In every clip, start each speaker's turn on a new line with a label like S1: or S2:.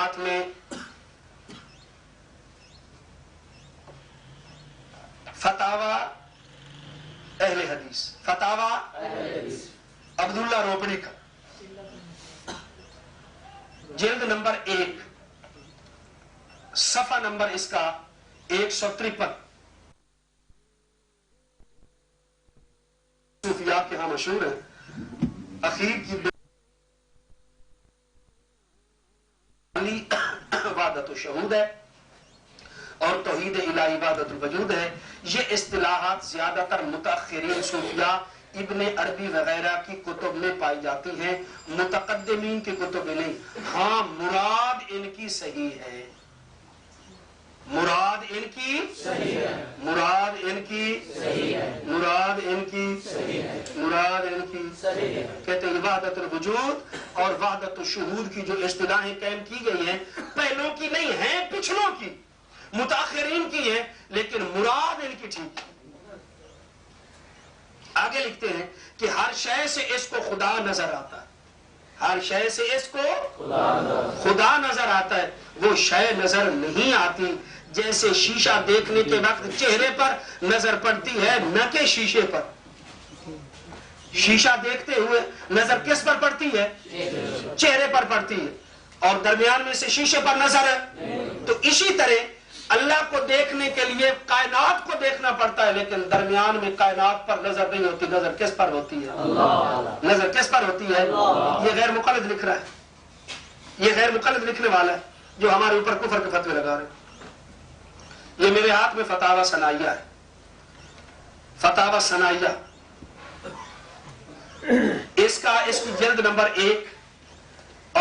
S1: ہاتھ میں فتاوا اہل حدیث، فتاوا عبداللہ روپڑی کا، جلد نمبر 1، صفحہ نمبر اس کا 153۔ صوفیاء کے ہاں مشہور ہے، اخیر کی وحدت الشہود ہے اور توحید الہی وحدت الوجود ہے۔ یہ اصطلاحات زیادہ تر متاخرین صوفیاء، ابن عربی وغیرہ کی کتب میں پائی جاتی ہیں، متقدمین کی کتب میں نہیں۔ ہاں مراد ان کی صحیح ہے، مراد ان کی صحیح ہے، مراد ان کی صحیح ہے، مراد ان کی صحیح ہے، مراد ان کی صحیح ہے۔ کہتے ہیں وحدت الوجود اور وحدت الشہود کی جو اصطلاحیں قائم کی گئی ہیں، پہلوں کی نہیں ہیں، پچھلوں کی، متاخرین کی ہیں، لیکن مراد ان کی ٹھیک ہے۔ آگے لکھتے ہیں کہ ہر شے سے اس کو خدا نظر آتا ہے، ہر شے سے اس کو خدا نظر آتا ہے، وہ شے نظر نہیں آتی، جیسے شیشہ دیکھنے کے وقت چہرے پر نظر پڑتی ہے نہ کہ شیشے پر۔ شیشہ دیکھتے ہوئے نظر کس پر پڑتی ہے؟ چہرے پر پڑتی ہے، اور درمیان میں سے شیشے پر نظر ہے۔ تو اسی طرح اللہ کو دیکھنے کے لیے کائنات کو دیکھنا پڑتا ہے، لیکن درمیان میں کائنات پر نظر نہیں ہوتی، نظر کس پر ہوتی ہے؟ نظر کس پر ہوتی ہے؟ یہ غیر مقلد لکھ رہا ہے، یہ غیر مقلد لکھنے والا ہے جو ہمارے اوپر کفر کے فتوے لگا رہے ہیں۔ یہ میرے ہاتھ میں فتاوا ثنائیہ ہے، فتاوا ثنائیہ، اس کی جلد نمبر 1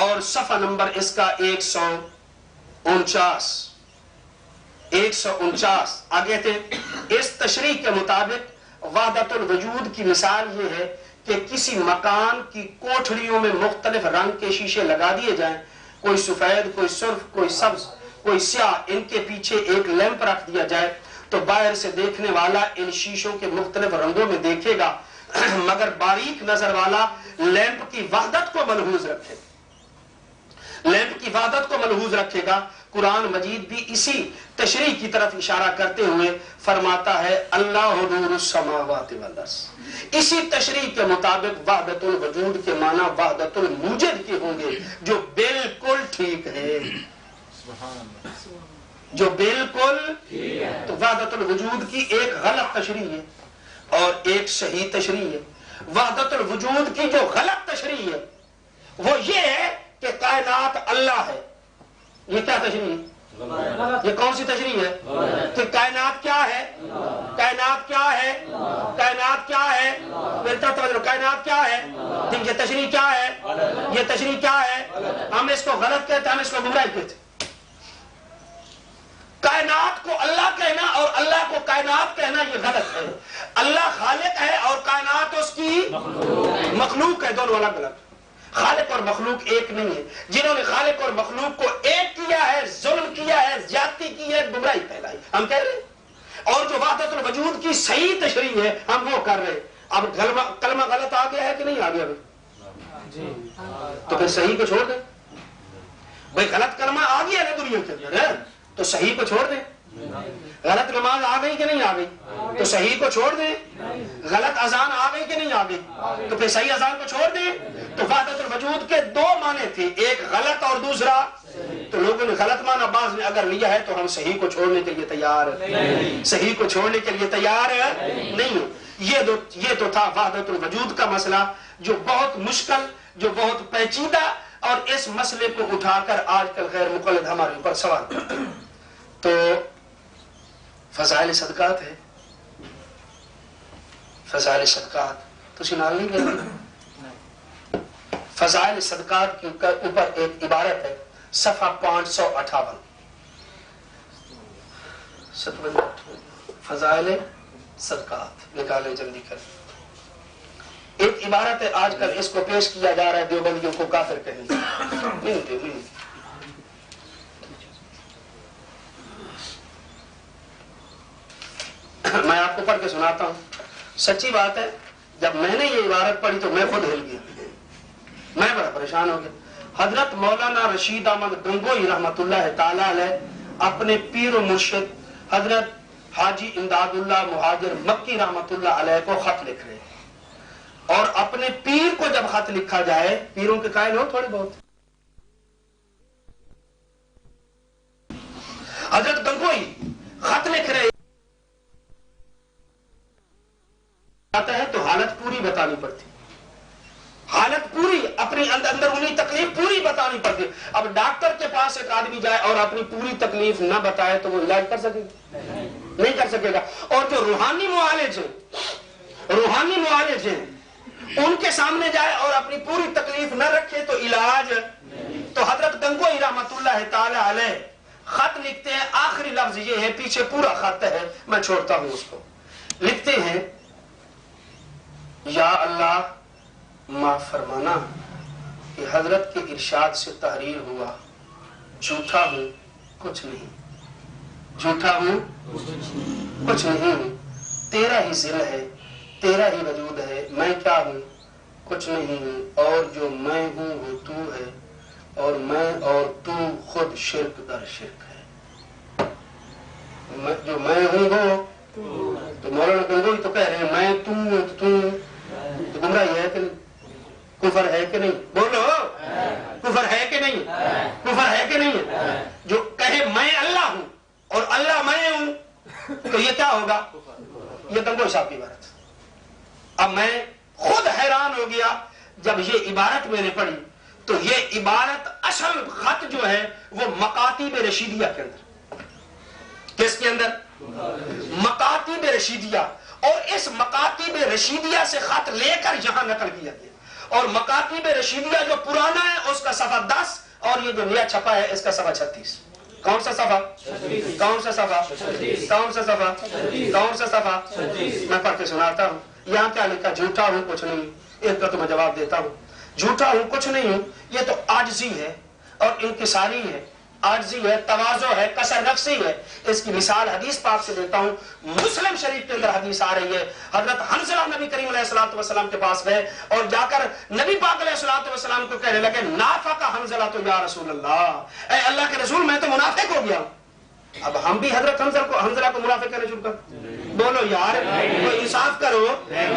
S1: اور صفحہ نمبر اس کا 149۔ آگے تھے اس تشریح کے مطابق وحدت الوجود کی مثال یہ ہے کہ کسی مکان کی کوٹھڑیوں میں مختلف رنگ کے شیشے لگا دیے جائیں، کوئی سفید، کوئی سرخ، کوئی سبز، کوئی سیاہ، ان کے پیچھے ایک لیمپ رکھ دیا جائے تو باہر سے دیکھنے والا ان شیشوں کے مختلف رنگوں میں دیکھے گا، مگر باریک نظر والا لیمپ کی وحدت کو ملحوظ رکھے گا، لیمپ کی وحدت کو ملحوظ رکھے گا۔ قرآن مجید بھی اسی تشریح کی طرف اشارہ کرتے ہوئے فرماتا ہے اللہ نور السماوات والارض۔ اسی تشریح کے مطابق وحدت الوجود کے معنی وحدت الموجد کے ہوں گے، جو بالکل ٹھیک ہے، جو بالکل تو وحدت الوجود کی ایک غلط تشریح ہے اور ایک صحیح تشریح ہے۔ وحدت الوجود کی جو غلط تشریح ہے وہ یہ ہے کہ کائنات اللہ ہے۔ یہ کیا تشریح ہے؟ یہ کون سی تشریح ہے؟ کہ کائنات کیا ہے؟ کائنات کیا ہے؟ کائنات کیا ہے؟ کائنات کیا ہے؟ یہ تشریح کیا ہے؟ یہ تشریح کیا ہے؟ ہم اس کو غلط کہتے ہیں، ہم اس کو گمراہ کہتے ہیں۔ کائنات کو اللہ کہنا اور اللہ کو کائنات کہنا یہ غلط ہے۔ اللہ خالق ہے اور کائنات اس کی مخلوق ہے، دونوں الگ الگ۔ خالق اور مخلوق ایک نہیں ہے۔ جنہوں نے خالق اور مخلوق کو ایک کیا ہے، ظلم کیا ہے، زیادتی کی ہے، گمراہی پھیلائی، ہم کہہ رہے ہیں۔ اور جو وحدت الوجود کی صحیح تشریح ہے ہم وہ کر رہے ہیں۔ اب کلمہ غلط آ گیا ہے کہ نہیں آ گیا بھائی؟ تو پھر صحیح کو چھوڑ دیں بھائی، غلط کلمہ آ گیا ہے دنیا کے اندر تو صحیح کو چھوڑ دیں۔ غلط نماز آ گئی کہ نہیں آ گئی تو صحیح کو چھوڑ دیں۔ غلط اذان آ گئی کہ نہیں آ گئی تو پھر صحیح اذان کو چھوڑ دیں۔ تو وحدت الوجود کے دو معنی تھے، ایک غلط اور دوسرا، تو لوگوں نے غلط معنی بعض نے اگر لیا ہے تو ہم صحیح کو چھوڑنے کے لیے تیار ہیں، صحیح کو چھوڑنے کے لیے تیار نہیں ہو۔ یہ تو تھا وحدت الوجود کا مسئلہ، جو بہت مشکل، جو بہت پیچیدہ، اور اس مسئلے کو اٹھا کر آج کل غیر مقلد ہمارے اوپر سوال کرتے ہیں۔ تو فضائل صدقات ہے، فضائل صدقات تو سنال نہیں کرتے۔ فضائل صدقات کے اوپر ایک عبارت ہے، صفحہ 558، فضائل صدقات نکالے جلدی کر۔ ایک عبارت ہے، آج کل اس کو پیش کیا جا رہا ہے دیوبندیوں کو کافر کہنے، نہیں میں آپ کو پڑھ کے سناتا ہوں۔ سچی بات ہے، جب میں نے یہ عبارت پڑھی تو میں خود ہل گیا، میں بڑا پریشان ہو گیا۔ حضرت مولانا رشید احمد گنگوئی رحمتullah تعالی علیہ اپنے پیر و مرشد حضرت حاجی امداد اللہ مہاجر مکی رحمتullah علیہ کو خط لکھ رہے ہیں، اور اپنے پیر کو جب خط لکھا جائے، پیروں کے قائل ہو تھوڑے بہت، حضرت گنگوئی خط لکھ رہے آتا ہے تو حالت پوری بتانی پڑتی، حالت پوری، اپنی اندرونی تکلیف پوری بتانی پڑتی۔ اب ڈاکٹر کے پاس ایک آدمی جائے اور اپنی پوری تکلیف نہ بتائے تو وہ علاج کر سکے گا؟ نہیں کر سکے گا۔ اور جو روحانی معالج ہیں ان کے سامنے جائے اور اپنی پوری تکلیف نہ رکھے تو علاج۔ تو حضرت گنگوئی رحمتullah تعالی علیہ خط لکھتے ہیں، آخری لفظ یہ ہے، پیچھے پورا خط ہے، میں چھوڑتا ہوں اس کو۔ لکھتے ہیں، یا اللہ معاف فرمانا کہ حضرت کے ارشاد سے تحریر ہوا، جھوٹا ہوں کچھ نہیں، جھوٹا ہوں کچھ نہیں ہوں، تیرا ہی ذل ہے، تیرا ہی وجود ہے، میں کیا ہوں؟ کچھ نہیں ہوں، اور جو میں ہوں وہ تو ہے، اور میں اور تو خود شرک در شرک ہے۔ جو میں ہوں وہ تو مولانا گنگوئی تو کہہ رہے ہیں میں تو ہوں تو گمراہی ہے کہ نہیں؟ کفر ہے کہ نہیں؟ بولو، کفر ہے کہ نہیں؟ کفر ہے کہ نہیں؟ جو کہے میں اللہ ہوں اور اللہ میں ہوں تو یہ کیا ہوگا؟ یہ گنگوئی صاحب کی عبارت۔ اب میں خود حیران ہو گیا جب یہ عبارت میں نے پڑھی، تو یہ عبارت اصل خط جو ہے وہ مکاتیب رشیدیہ کے اندر، کس کے اندر؟ مکاتیب رشیدیہ، اور اس مکاتیب رشیدیہ سے خط لے کر یہاں نقل کیا گیا، اور مکاتیب رشیدیہ جو پرانا ہے اس کا صفحہ 10 اور یہ جو نیا چھپا ہے اس کا صفحہ 36۔ کون سا صفحہ؟ کون سا صفحہ؟ کون سا صفحہ؟ کون سا صفحہ؟ میں پڑھ کے سناتا ہوں۔ یہاں کیا لکھا؟ جھوٹا ہوں کچھ نہیں، ایک کا تو میں جواب دیتا ہوں، جھوٹا ہوں کچھ نہیں ہوں، یہ تو عاجزی ہے اور انکساری ہے، عاجزی ہے، تواضع ہے، کسر نفسی ہے۔ اس کی مثال حدیث پاک سے دیتا ہوں، مسلم شریف کے اندر حدیث آ رہی ہے، حضرت حنظلہ نبی کریم علیہ الصلوۃ والسلام کے پاس گئے اور جا کر نبی پاک علیہ الصلوۃ والسلام کو کہنے لگے نافق حنظلہ تو یا رسول اللہ، اے اللہ کے رسول میں تو منافق ہو گیا۔ اب ہم بھی حضرت حنظلہ کو منافق کہنے شروع کر، بولو یار کوئی انصاف کرو۔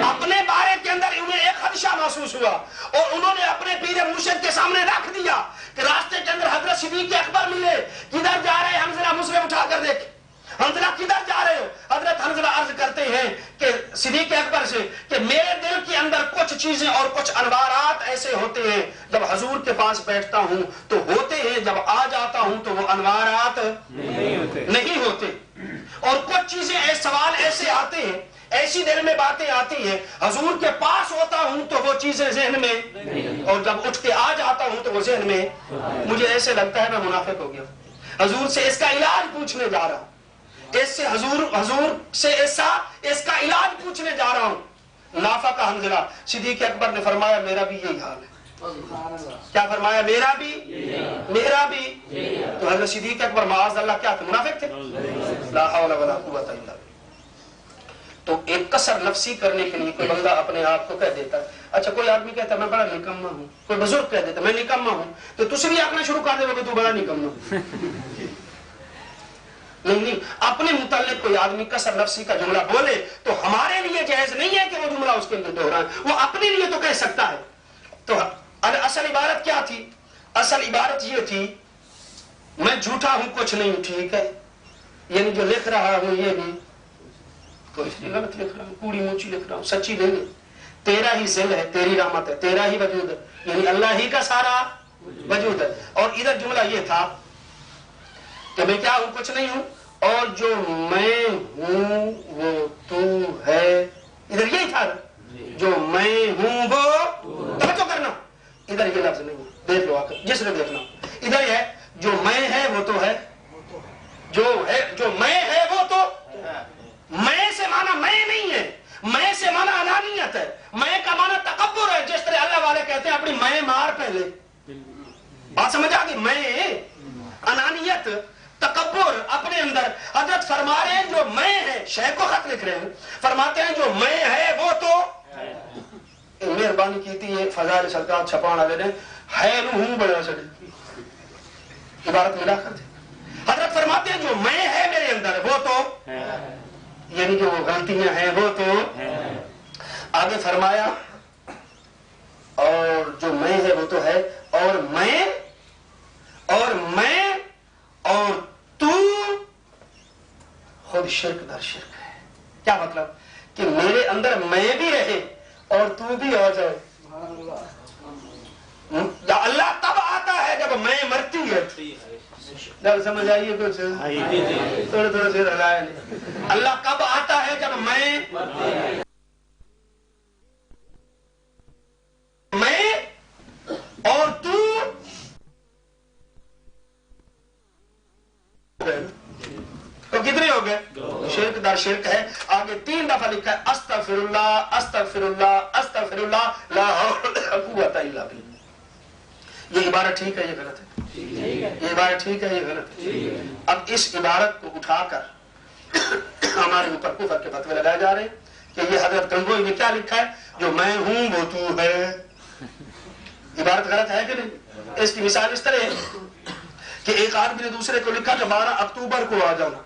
S1: اپنے بارے کے اندر انہیں ایک خدشہ محسوس ہوا اور انہوں نے اپنے پیر مرشد کے سامنے رکھ دیا کہ راستے کے اندر حضرت صدیق اکبر ملے، کدھر جا رہے ہیں حنظلہ؟ مسلم اٹھا کر دیکھ، حنظلہ کدھر جا رہے ہو؟ حضرت حنظلہ عرض کرتے ہیں کہ صدیق اکبر سے کہ میرے دل کے اندر کچھ چیزیں اور کچھ انوارات ایسے ہوتے ہیں، جب حضور کے پاس بیٹھتا ہوں تو ہوتے ہیں، جب آ جاتا ہوں تو وہ انوارات نہیں ہوتے، اور کچھ چیزیں سوال ایسے آتے ہیں، ایسی دل میں باتیں آتی ہیں، حضور کے پاس ہوتا ہوں تو وہ چیزیں ذہن میں، اور جب اٹھ کے آ جاتا ہوں تو وہ ذہن میں، مجھے ایسے لگتا ہے میں منافق ہو گیا۔ حضور سے اس کا علاج پوچھنے جا رہا ہوں، اس سے حضور سے اس کا علاج پوچھنے جا رہا ہوں۔ نافق حنظلہ، صدیق اکبر نے فرمایا میرا بھی یہی حال ہے۔ کیا فرمایا؟ میرا بھی۔ تو حضرت صدیق اکبر معاذ اللہ کیا تھے؟ منافق تھے؟ لا حول ولا قوت الا باللہ۔ تو ایک کسر نفسی کرنے کے لیے کوئی بندہ اپنے آپ کو کہہ دیتا ہے، اچھا کوئی آدمی کہتا ہے میں بڑا نکما ہوں، کوئی بزرگ کہہ دیتا ہے میں نکما ہوں، تو تجھے بھی آکنا شروع کر دے کہ تو بڑا نکما ہوں۔ نہیں، اپنے متعلق کوئی آدمی کسر نفسی کا جملہ بولے تو ہمارے لیے جائز نہیں ہے کہ وہ جملہ اس کے اندر دہرائے، وہ اپنے لیے تو کہہ سکتا ہے۔ تو اصل عبارت کیا تھی؟ اصل عبارت یہ تھی میں جھوٹا ہوں کچھ نہیں ہوں، ٹھیک ہے، یعنی جو لکھ رہا ہوں یہ بھی تو اس لیے غلط لکھ رہا ہوں، کوڑی موچی لکھ رہا ہوں، سچی نہیں ہے، تیرا ہی ذل ہے، تیری رحمت ہے، تیرا ہی وجود ہے، یعنی اللہ ہی کا سارا وجود ہے۔ اور ادھر جملہ یہ تھا کہ میں کیا ہوں کچھ نہیں ہوں، اور جو میں ہوں وہ تو ہے، ادھر یہی تھا جو میں ہوں وہ، توجہ کرنا ادھر یہ لفظ نہیں ہے، دیکھ لو آ کر جس نے دیکھنا، ادھر یہ ہے جو میں ہے وہ تو ہے، جو میں ہے وہ تو، میں سے مانا میں نہیں ہے، میں سے مانا انانیت ہے، میں کا مانا تکبر ہے، جس طرح اللہ والے کہتے ہیں اپنی میں مار پہلے، بات سمجھ آ گئی؟ میں انانیت تکبر اپنے اندر۔ حضرت فرما رہے ہیں جو میں ہے، شیخ کو خط لکھ رہے ہیں، فرماتے ہیں جو میں ہے وہ تو، مہربانی کی تھی یہ فضائل سرکار چھپانا والے نے ہے نو ہوں بڑا سڑے عبارت ملا کرتے حضرت فرماتے ہیں جو میں ہے میرے اندر وہ تو یعنی جو غلطیاں ہیں وہ تو آگے فرمایا اور جو میں ہے وہ تو ہے اور میں اور تو خود شرک در شرک ہے. کیا مطلب کہ میرے اندر میں بھی رہے اور تو بھی آ جائے. یا اللہ تب آتا ہے جب میں مرتی ہے. جب سمجھ آئیے کچھ تھوڑے تھوڑے سے ہلائے. اللہ کب آتا ہے جب میں اور تو تو کتنے ہو گئے؟ شرک در شرک ہے. آگے 3 دفعہ لکھا ہے استغفر اللہ استغفر اللہ استغفر اللہ لا حول ولا قوت الا باللہ. یہ عبارت ٹھیک ہے یہ غلط ہے؟ یہ عبارت ٹھیک ہے یہ غلط ہے؟ اب اس عبارت کو اٹھا کر ہمارے اوپر کفر کے فتوے لگائے جا رہے ہیں کہ یہ حضرت گنگوئی نے کیا لکھا ہے جو میں ہوں وہ تو ہے. عبارت غلط ہے کہ نہیں؟ اس کی مثال اس طرح ہے کہ ایک آدمی نے دوسرے کو لکھا کہ 12 اکتوبر کو آ جانا.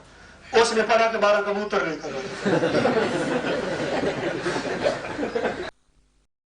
S1: اس نے پڑھا کہ 12 کبوتر نہیں کرنا.